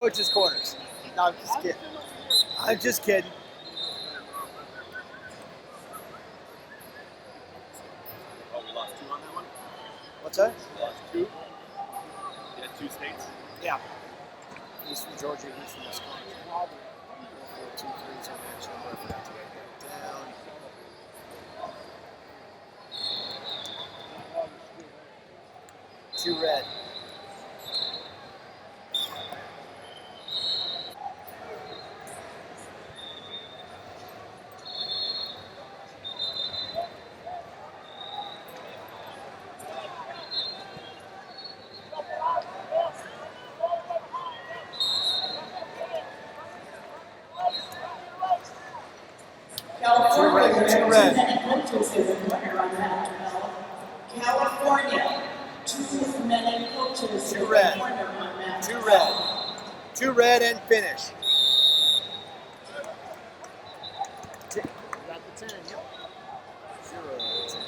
Coach's corners. No, I'm just kidding. I'm just kidding. Oh, we lost 2 on that one? What's that? We lost 2? You had 2 states? Yeah. He's from Georgia, he's from Wisconsin. 2 3s on that number. I forgot to write that down. Two red. California, Two red. California, 2 many coaches. Two red. 2 red. 2 red and finish. Got the 10. Yep. 0 10.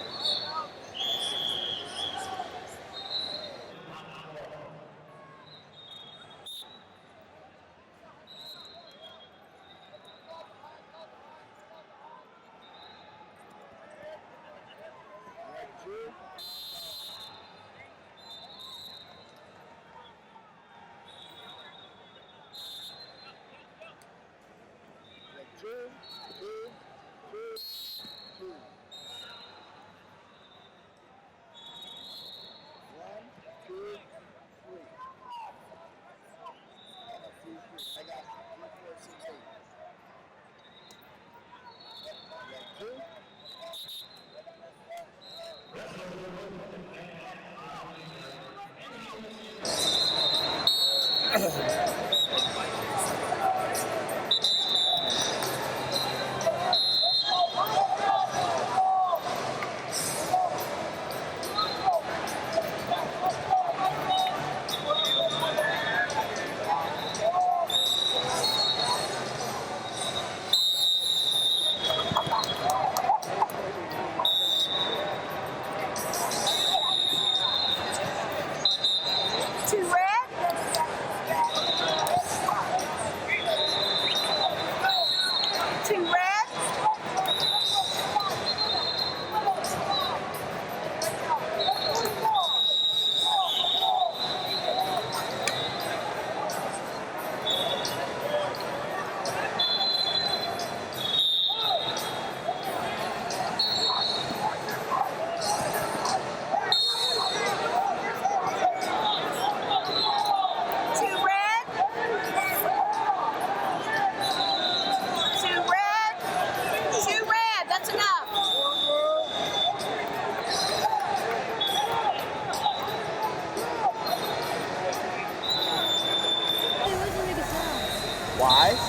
Wise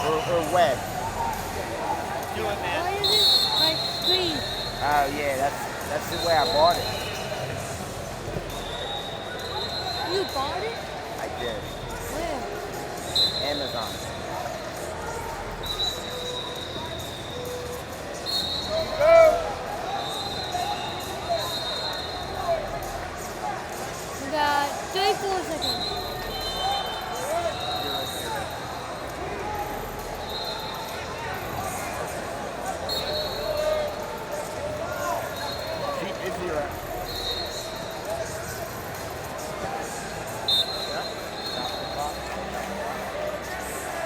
or web? Do it, man. Why is it like green? Oh yeah, that's the way I bought it. You bought it? I did. Where? Amazon. We got 34 seconds.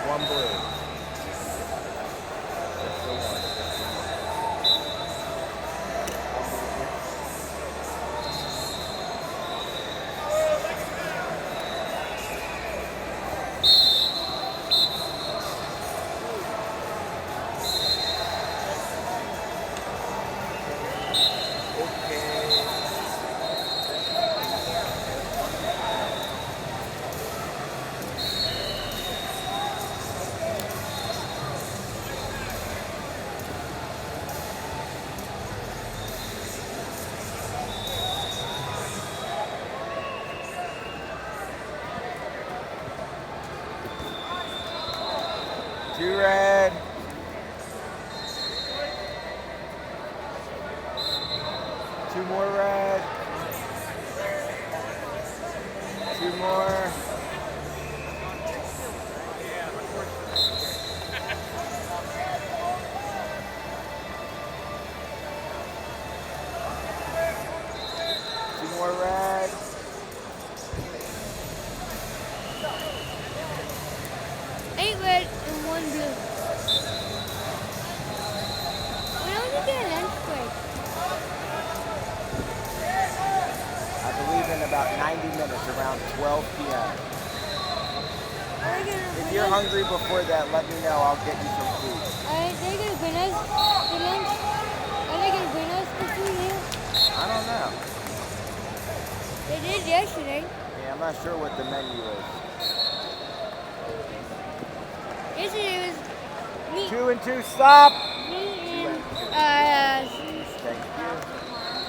One blue. That's the one. Two red. Two more red. Two more. one blue. When are we gonna get a lunch break? I believe in about 90 minutes, around 12 p.m. Are they gonna If bring you're us? hungry before that, let me know. I'll get you some food. Are they gonna bring us the lunch? Are they gonna bring us the food here? I don't know. They did yesterday. Yeah, I'm not sure what the menu is. Yesterday was meat. 2 and 2, stop! Meat and Thank you.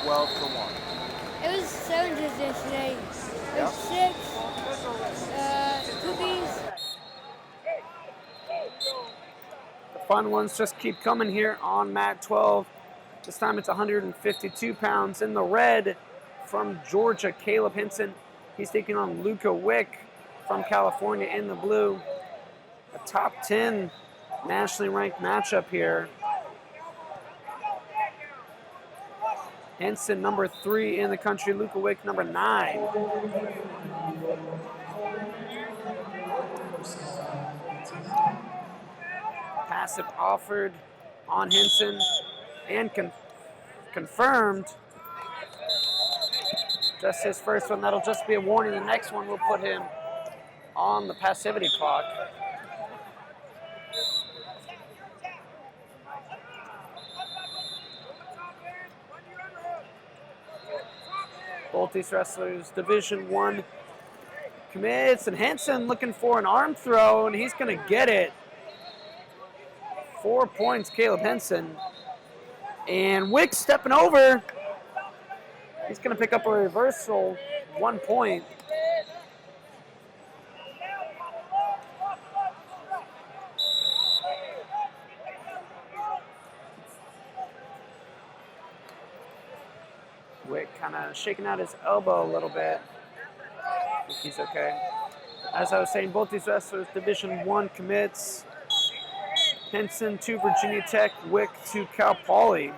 12 to 1. it was 7 dishes yesterday. It Yep. was 6 cookies. The fun ones just keep coming here on mat 12. This time it's 152 pounds. In the red from Georgia, Caleb Henson. He's taking on Luca Wick from California in the blue. A top 10 nationally ranked matchup here. Henson, number 3 in the country. Luca Wick, number 9. Passive offered on Henson and confirmed. Just his first one. That'll just be a warning. The next one will put him on the passivity clock. Both these wrestlers, Division I commits, and Henson looking for an arm throw, and he's going to get it. 4 points, Caleb Henson. And Wick stepping over. He's going to pick up a reversal, 1 point. Wick kind of shaking out his elbow a little bit. I think he's okay. As I was saying, both these wrestlers, Division I commits. Henson to Virginia Tech, Wick to Cal Poly.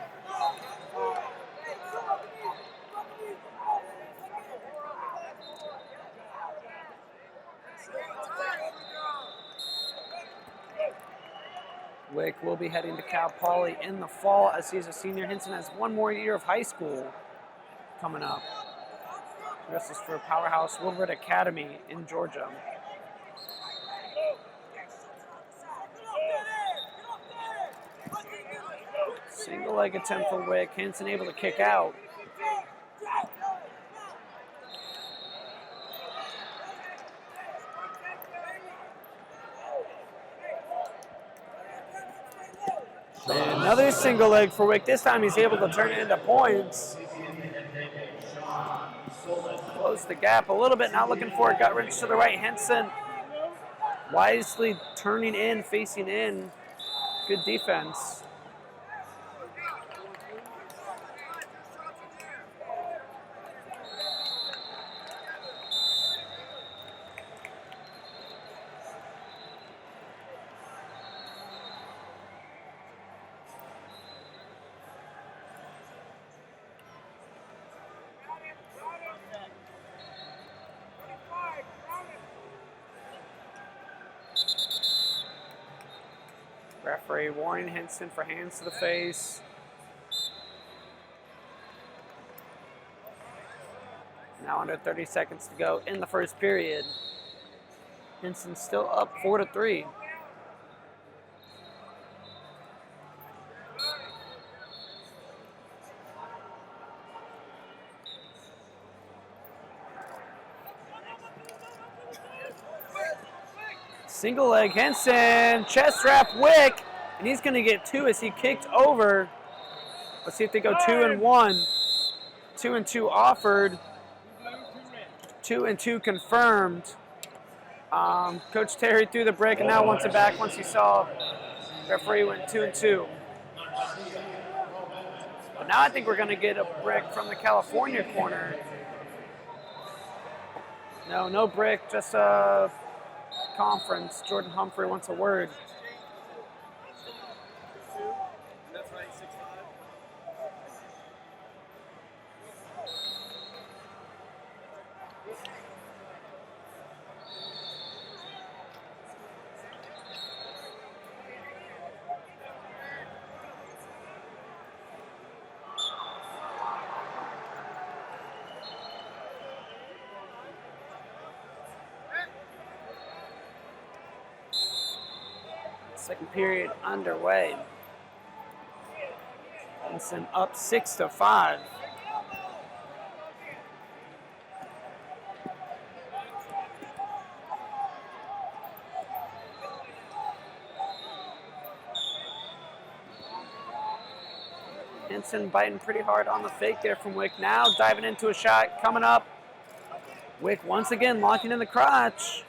Wick will be heading to Cal Poly in the fall as he's a senior. Henson has 1 more year of high school coming up. This is for Powerhouse Woodward Academy in Georgia. Single leg attempt for Wick. Henson able to kick out. And another single leg for Wick. This time he's able to turn it into points. Close the gap a little bit. Now looking for a gut wrench to the right. Henson wisely turning in, facing in. Good defense. Referee warning Henson for hands to the face. Now under 30 seconds to go in the first period. Henson still up 4-3. Single leg Henson, chest wrap Wick, and he's going to get 2 as he kicked over. Let's see if they go 2 and 1. 2 and 2 offered. 2 and 2 confirmed. Coach Terry threw the break and now wants it back once he saw referee went 2 and 2. But now I think we're going to get a brick from the California corner. No brick, just a conference. Jordan Humphrey wants a word. That's right, 6'5". Second period underway. Henson up 6-5. Henson biting pretty hard on the fake there from Wick. Now diving into a shot coming up. Wick once again locking in the crotch.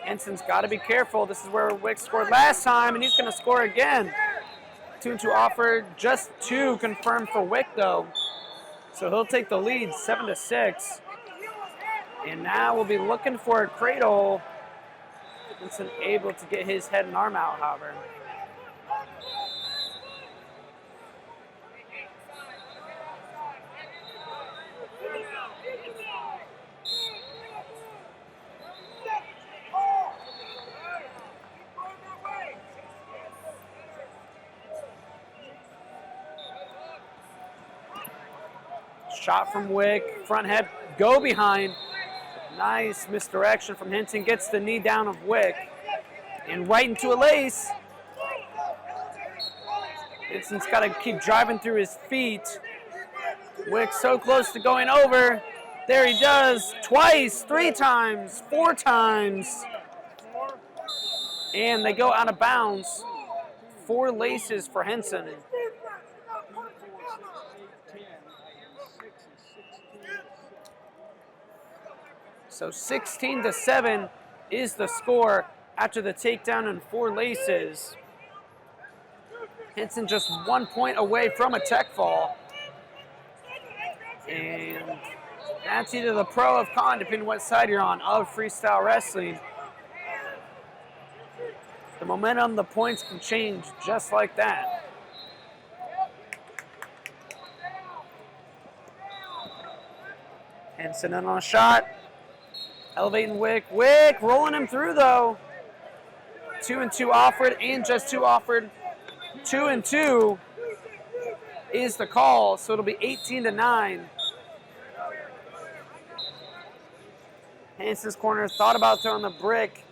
Henson's got to be careful. This is where Wick scored last time, and he's going to score again. 2-2 offered, just 2 confirmed for Wick though. So he'll take the lead 7-6. And now we'll be looking for a cradle. Henson able to get his head and arm out, however. Shot from Wick, front head, go behind. Nice misdirection from Henson, gets the knee down of Wick. And right into a lace. Henson's got to keep driving through his feet. Wick so close to going over. There he does, twice, 3 times, 4 times. And they go out of bounds. 4 laces for Henson. So 16-7 is the score after the takedown and 4 laces. Henson just 1 point away from a tech fall. And that's either the pro of con, depending what side you're on, of freestyle wrestling. The momentum, the points can change just like that. Henson in on a shot. Elevating Wick. Wick rolling him through though. 2-2 offered and just 2 offered. 2-2 is the call, so it'll be 18-9. Henson's corner thought about throwing the brick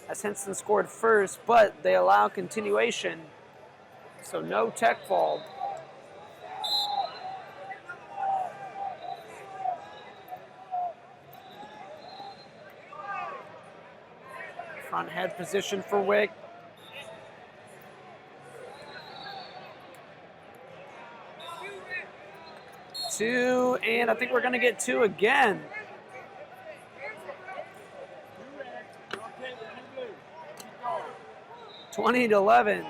as Henson scored first, but they allow continuation, so no tech fall. Front head position for Wick. Two, and I think we're going to get 2 again. Okay, 20-11.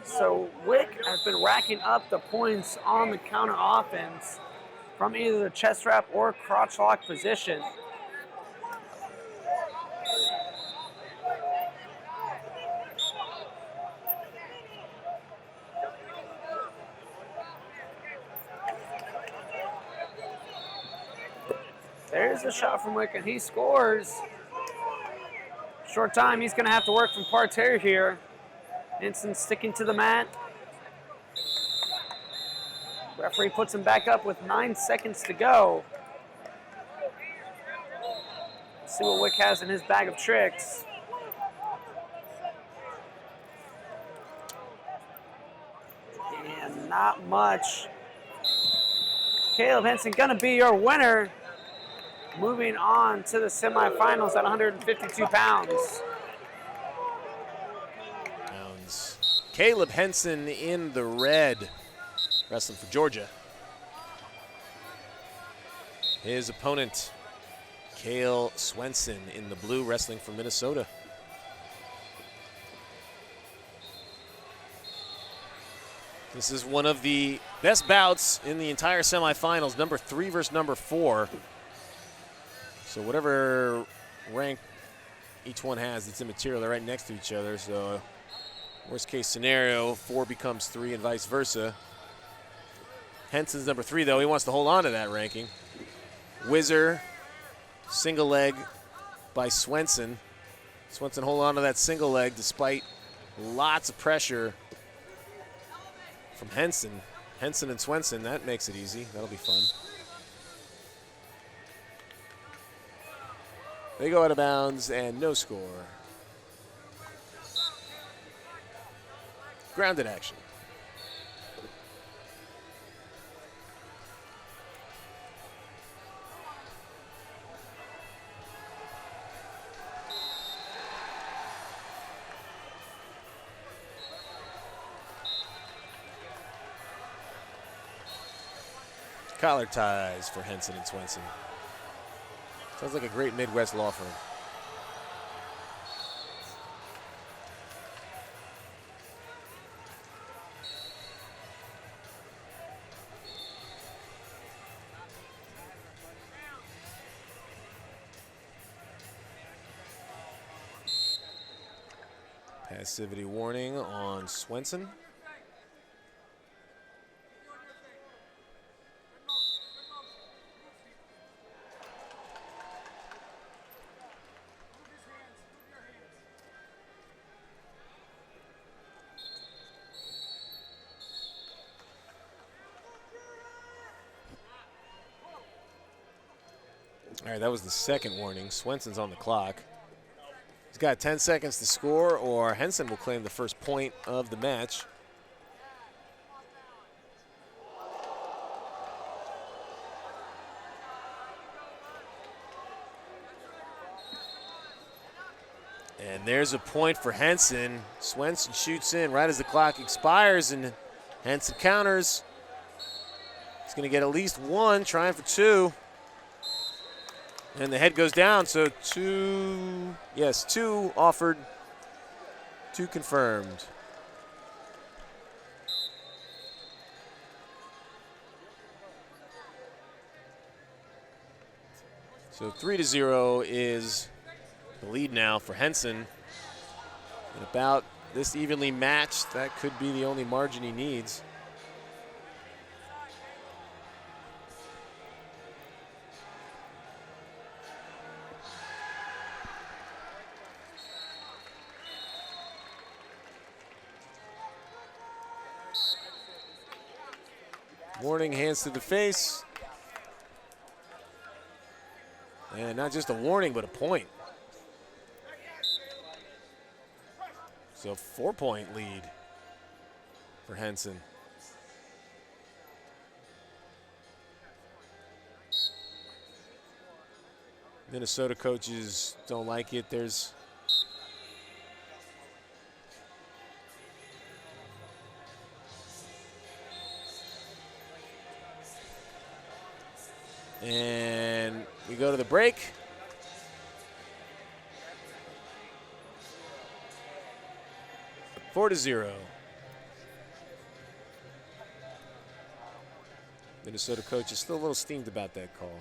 So Wick has been racking up the points on the counter offense from either the chest wrap or crotch lock position. There's a shot from Wick, and he scores. Short time, he's going to have to work from parterre here. Henson sticking to the mat. Referee puts him back up with 9 seconds to go. Let's see what Wick has in his bag of tricks. And not much. Caleb Henson going to be your winner. Moving on to the semifinals at 152 pounds. Caleb Henson in the red, wrestling for Georgia. His opponent, Cale Swenson, in the blue, wrestling for Minnesota. This is one of the best bouts in the entire semifinals, number 3 versus number 4. So whatever rank each one has, it's immaterial. They're right next to each other. So worst case scenario, 4 becomes 3 and vice versa. Henson's number 3 though. He wants to hold on to that ranking. Whizzer, single leg by Swenson. Swenson hold on to that single leg despite lots of pressure from Henson. Henson and Swenson, that makes it easy. That'll be fun. They go out of bounds and no score. Grounded action. Collar ties for Henson and Swenson. Sounds like a great Midwest law firm. Passivity warning on Swenson. All right, that was the second warning. Swenson's on the clock. He's got 10 seconds to score, or Henson will claim the first point of the match. And there's a point for Henson. Swenson shoots in right as the clock expires, and Henson counters. He's going to get at least one, trying for two. And the head goes down, so two offered, two confirmed. So 3-0 is the lead now for Henson. And about this evenly matched, that could be the only margin he needs. Warning, hands to the face. And not just a warning, but a point. So 4-point lead for Henson. Minnesota coaches don't like it. There's and we go to the break. Four to 0. Minnesota coach is still a little steamed about that call.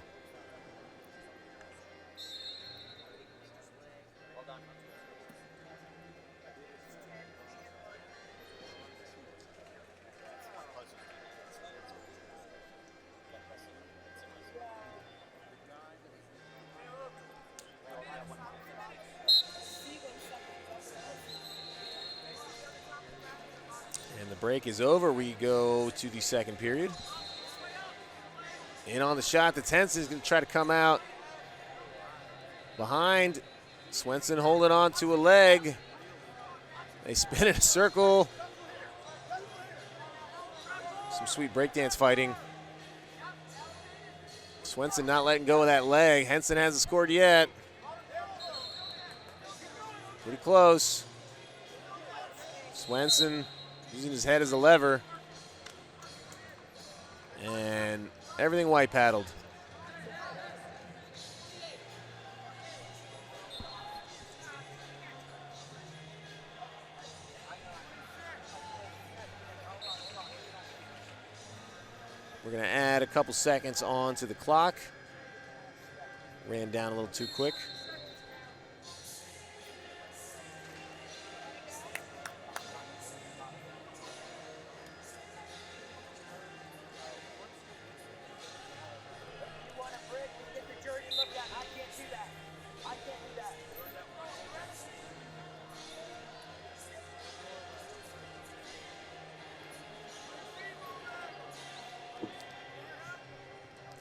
Break is over. We go to the second period. In on the shot, that's Henson is going to try to come out behind. Swenson holding on to a leg. They spin in a circle. Some sweet breakdance fighting. Swenson not letting go of that leg. Henson hasn't scored yet. Pretty close. Swenson using his head as a lever. And everything white paddled. We're going to add a couple seconds on to the clock. Ran down a little too quick.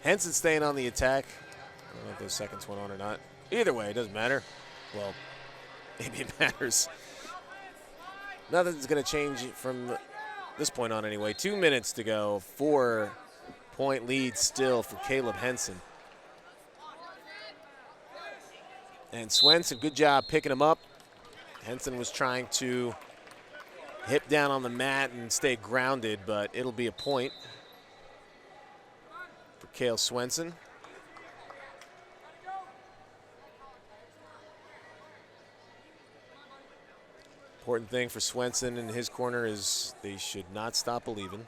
Henson staying on the attack. I don't know if those seconds went on or not. Either way, it doesn't matter. Well, maybe it matters. nothing's going to change from this point on anyway. 2 minutes to go. 4-point lead still for Caleb Henson. And Swenson, good job picking him up. Henson was trying to hip down on the mat and stay grounded, but it'll be a point for Cale Swenson. Important thing for Swenson in his corner is they should not stop believing.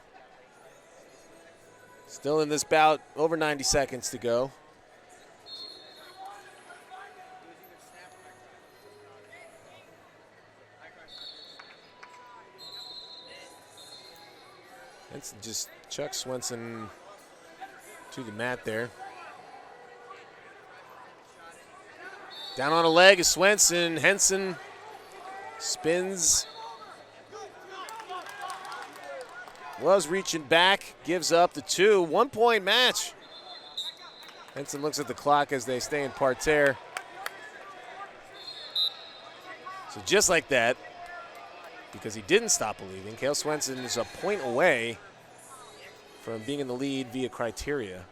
Still in this bout, over 90 seconds to go. Henson just chucks Swenson to the mat there. Down on a leg is Swenson. Henson spins. Was reaching back, gives up the 2. 1 point match. Henson looks at the clock as they stay in parterre. So just like that, because he didn't stop believing, Cale Swenson is a point away from being in the lead via criteria.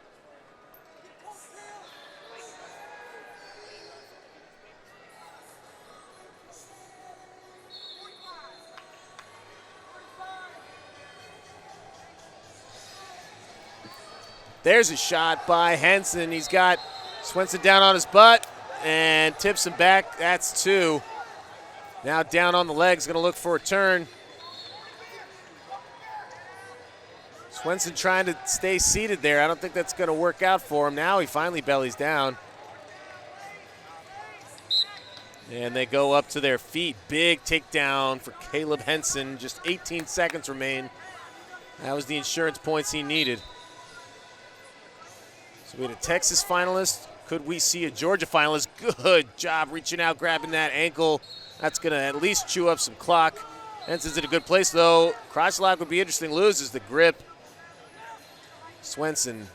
There's a shot by Henson. He's got Swenson down on his butt and tips him back. That's 2. Now down on the legs, going to look for a turn. Swenson trying to stay seated there. I don't think that's going to work out for him. Now he finally bellies down. And they go up to their feet. Big takedown for Caleb Henson. Just 18 seconds remain. That was the insurance points he needed. So we had a Texas finalist. Could we see a Georgia finalist? Good job reaching out, grabbing that ankle. That's going to at least chew up some clock. Henson's in a good place, though. Crotch lock would be interesting. Loses the grip. Swenson,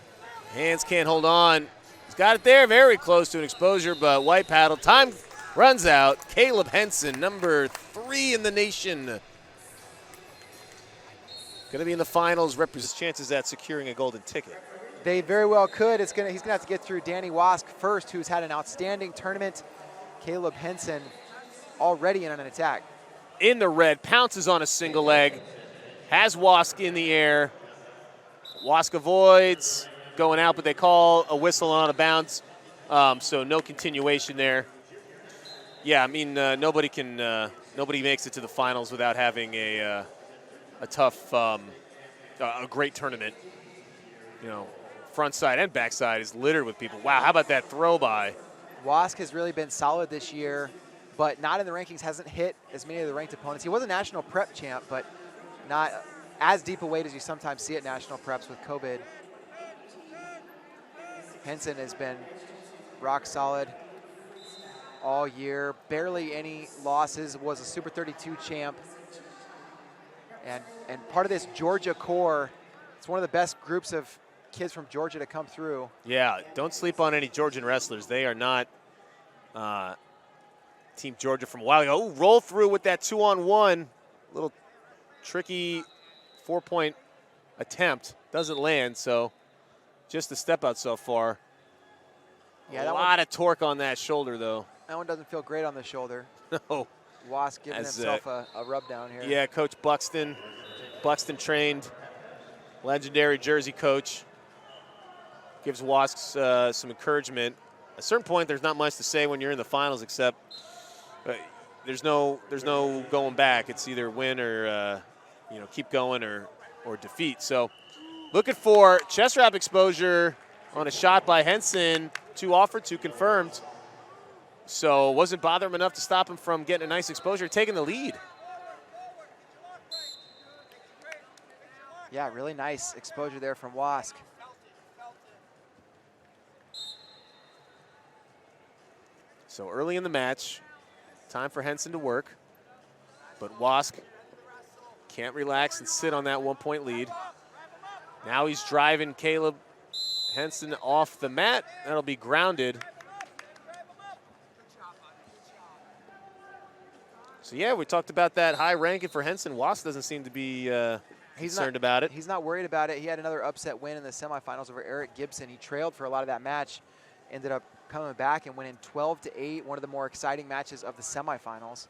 hands can't hold on. He's got it there, very close to an exposure, but white paddle. Time runs out. Caleb Henson, number 3 in the nation. Going to be in the finals. Represents chances at securing a golden ticket. They very well could. He's gonna have to get through Danny Wask first, who's had an outstanding tournament. Caleb Henson already in on an attack. In the red, pounces on a single leg, has Wask in the air. Wask avoids, going out, but they call a whistle on a bounce, so no continuation there. Yeah, I mean, nobody makes it to the finals without having a tough, a great tournament. You know, front side and back side is littered with people. Wow, how about that throw by? Wask has really been solid this year, but not in the rankings, hasn't hit as many of the ranked opponents. He was a national prep champ, but not as deep a weight as you sometimes see at national preps with COVID. Henson has been rock solid all year. Barely any losses, was a Super 32 champ. And part of this Georgia core, it's one of the best groups of kids from Georgia to come through. Yeah, don't sleep on any Georgian wrestlers. They are not Team Georgia from a while ago. Oh, roll through with that 2-on-1. Little tricky 4-point attempt. Doesn't land, so just a step out so far. Yeah, a lot of torque on that shoulder, though. That one doesn't feel great on the shoulder. No. Wask giving himself a rub down here. Yeah, Coach Buxton trained, legendary Jersey coach. Gives Wasks some encouragement. At a certain point, there's not much to say when you're in the finals, except there's no going back. It's either win or keep going or defeat. So, looking for chest wrap exposure on a shot by Henson. 2 offered, 2 confirmed. So wasn't bothering him enough to stop him from getting a nice exposure, taking the lead. Yeah, really nice exposure there from Wask. So early in the match, time for Henson to work. But Wask can't relax and sit on that 1-point lead. Now he's driving Caleb Henson off the mat. That'll be grounded. So, yeah, we talked about that high ranking for Henson. Wask doesn't seem to be concerned about it. He's not worried about it. He had another upset win in the semifinals over Eric Gibson. He trailed for a lot of that match, ended up coming back and winning 12-8, one of the more exciting matches of the semifinals.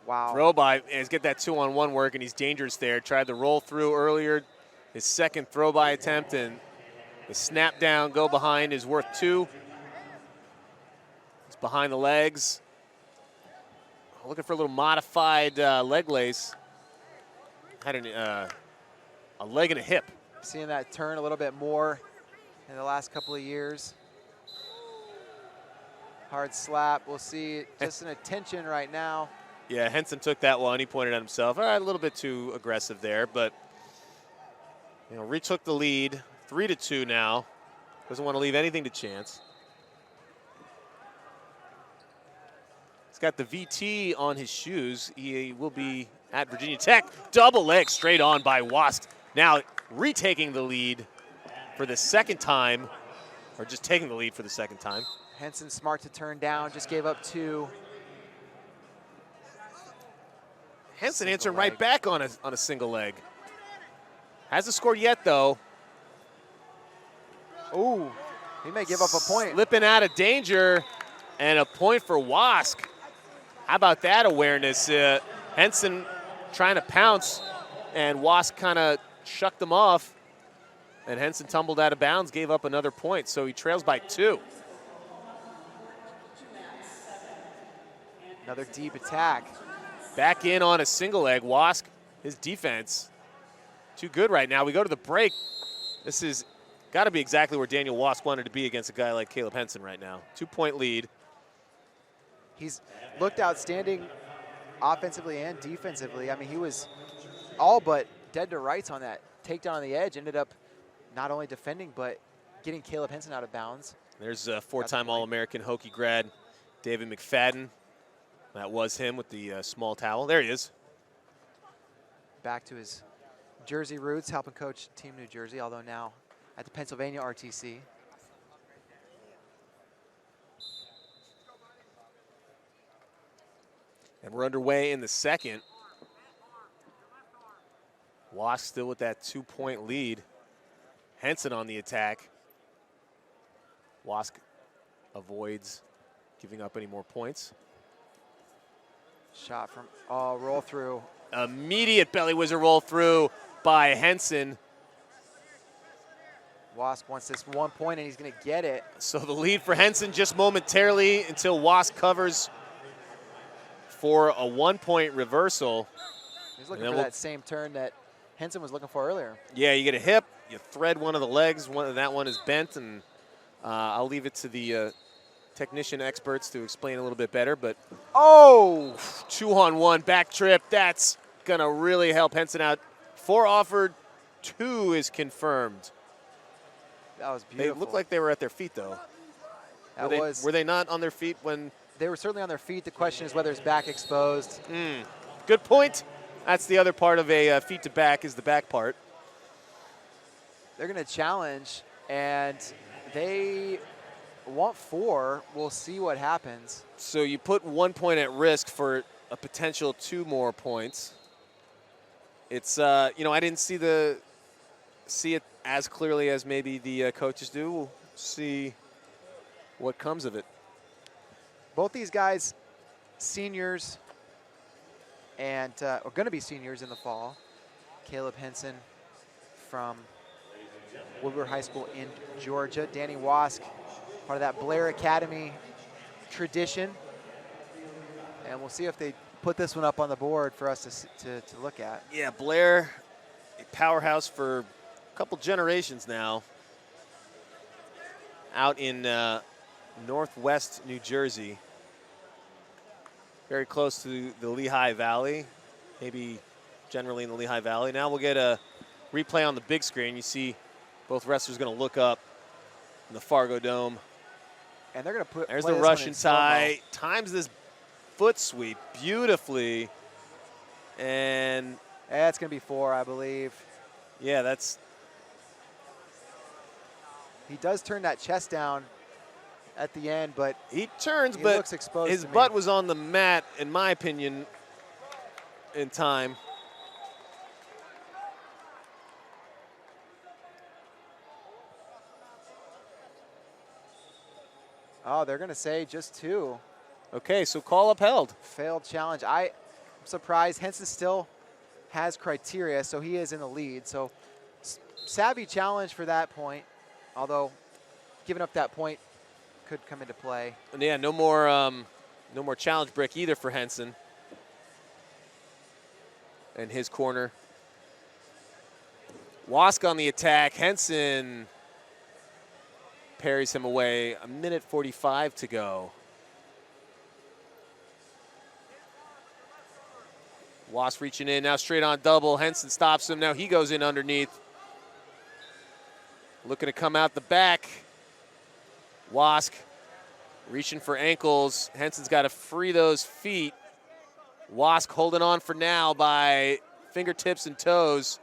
Wow. Throw by, and he's get that 2-on-1 work, and he's dangerous there. Tried to roll through earlier, his second throw by attempt, and the snap down, go behind is worth 2. It's behind the legs. Looking for a little modified leg lace. Had a leg and a hip. Seeing that turn a little bit more in the last couple of years. Hard slap. We'll see just an attention right now. Yeah, Henson took that one. He pointed at himself. All right, a little bit too aggressive there, but retook the lead, 3-2 now. Doesn't want to leave anything to chance. He's got the VT on his shoes. He will be at Virginia Tech. Double leg straight on by Wask. Now retaking the lead for the second time, or just taking the lead for the second time. Henson smart to turn down, just gave up 2. Henson answering right back on a single leg. Hasn't scored yet, though. Ooh, he may give up a point. Slipping out of danger, and a point for Wask. How about that awareness? Henson trying to pounce, and Wask kind of shucked him off, and Henson tumbled out of bounds, gave up another point, so he trails by 2. Another deep attack. Back in on a single leg. Wask, his defense, too good right now. We go to the break. This is got to be exactly where Daniel Wask wanted to be against a guy like Caleb Henson right now. 2-point lead. He's looked outstanding offensively and defensively. I mean, he was all but dead to rights on that takedown on the edge. Ended up not only defending, but getting Caleb Henson out of bounds. There's a 4-time All-American Hokie grad, David McFadden. That was him with the small towel. There he is. Back to his Jersey roots, helping coach Team New Jersey, although now at the Pennsylvania RTC. And we're underway in the second. Wask still with that 2-point lead. Henson on the attack. Wask avoids giving up any more points. Shot from, roll through. Immediate belly whizzer roll through by Henson. Wask wants this 1 point, and he's going to get it. So the lead for Henson just momentarily until Wask covers for a 1-point reversal. He's looking for that same turn that Henson was looking for earlier. Yeah, you get a hip, you thread one of the legs, that one is bent, and I'll leave it to the technician experts to explain a little bit better, but 2-on-1 back trip, that's gonna really help Henson out. 4 offered, 2 is confirmed. That was beautiful. They looked like they were at their feet, though. Were they not on their feet when? They were certainly on their feet. The question is whether his back exposed. Good point. That's the other part of a feet to back, is the back part. They're gonna challenge, and they want 4. We'll see what happens. So you put 1 point at risk for a potential 2 more points. It's I didn't see it as clearly as maybe the coaches do. We'll see what comes of it. Both these guys, seniors, and are going to be seniors in the fall. Caleb Henson from Woodward High School in Georgia. Danny Wask, part of that Blair Academy tradition. And we'll see if they put this one up on the board for us to look at. Yeah, Blair, a powerhouse for a couple generations now. Out in northwest New Jersey. Very close to the Lehigh Valley, maybe generally in the Lehigh Valley. Now we'll get a replay on the big screen. You see both wrestlers going to look up in the Fargo Dome. And they're going to put. There's the Russian tie. Times this foot sweep beautifully. And that's going to be 4, I believe. Yeah, that's. He does turn that chest down. at the end, but he turns, he but looks exposed his to me. butt was on the mat, in my opinion, in time. Oh, they're going to say just 2. Okay, so call upheld. Failed challenge. I'm surprised. Henson still has criteria, so he is in the lead. So savvy challenge for that point, although giving up that point could come into play. And yeah, no more challenge brick either for Henson. And his corner. Wask on the attack. Henson parries him away. 1:45 to go. Wask reaching in, now straight on double. Henson stops him, now he goes in underneath. Looking to come out the back. Wask reaching for ankles. Henson's got to free those feet. Wask holding on for now by fingertips and toes.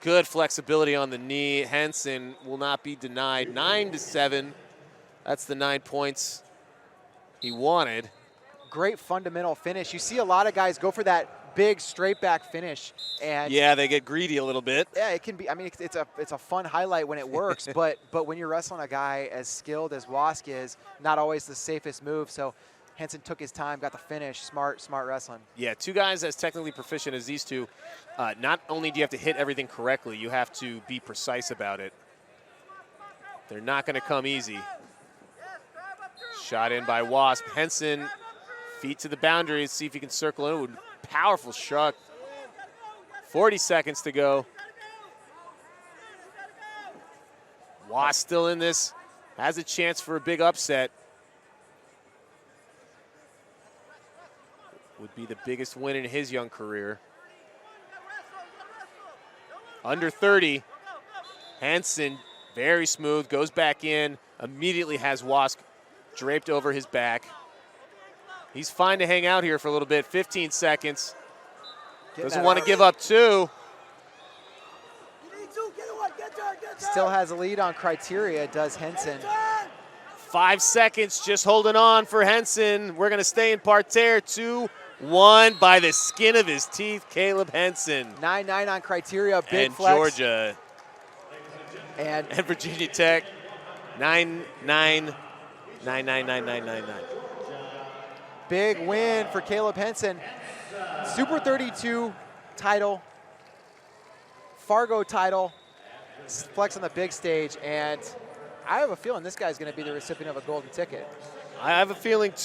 Good flexibility on the knee. Henson will not be denied. 9-7. That's the 9 points he wanted. Great fundamental finish. You see a lot of guys go for that big straight back finish, and yeah, they get greedy a little bit. yeah, it can be. I mean, it's a fun highlight when it works, but when you're wrestling a guy as skilled as Wask is, not always the safest move. So Henson took his time, got the finish. Smart wrestling. Yeah, 2 guys as technically proficient as these two. Not only do you have to hit everything correctly, you have to be precise about it. They're not going to come easy. Shot in by Wasp. Henson, feet to the boundaries, see if he can circle in. Ooh, powerful shot. 40 seconds to go. Wasp still in this, has a chance for a big upset. Would be the biggest win in his young career. Under 30. Henson, very smooth, goes back in, immediately has Wask draped over his back. He's fine to hang out here for a little bit. 15 seconds. Doesn't want to give up 2. Still has a lead on criteria, does Henson. 5 seconds, just holding on for Henson. We're going to stay in parterre. 2-1 by the skin of his teeth, Caleb Henson. 9-9 on criteria, big and flex. Georgia And Virginia Tech, 9-9, 9-9-9-9-9-9. big win for Caleb Henson. Super 32 title, Fargo title, flex on the big stage, and I have a feeling this guy's going to be the recipient of a golden ticket. I have a feeling too.